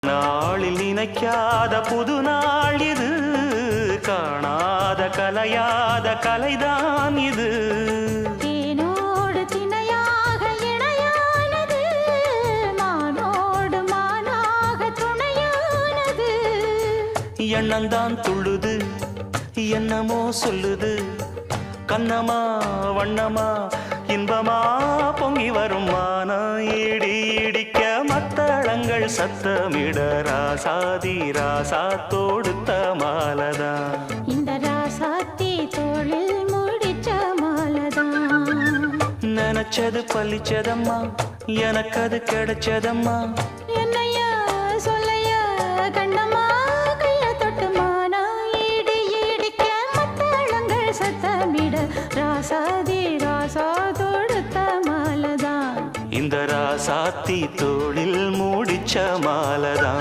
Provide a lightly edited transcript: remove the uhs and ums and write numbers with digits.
நாளில் நினைக்காத புது நாள் இது, காணாத கலையாத கலைதான் இது. தேனோடு திணையாக இணையானது, மானோடு மானாக துணையானது. எண்ணந்தான் துள்ளுது என்னமோ சொல்லுது, கண்ணமா வண்ணமா இன்பமா பொங்கி வரும் மானா இடி இடிக்க மத்தளங்கள் சத்தமிட ராசாதி ராசா தொடுத்த மாலதா. இந்த ராசாத்தி தோளில் முடிச்ச மாலதான். நினைச்சது பழிச்சதம்மா, எனக்கு அது கிடைச்சதம்மா. என்னையா சொல்லையா கண்ணம்மா, கைய தொட்டு மானா இடி இடிக்க மத்தளங்கள் சத்தமிட ராசாதி ராசா தொடுத்த மாலதான். இந்த ராசாத்தி தோள்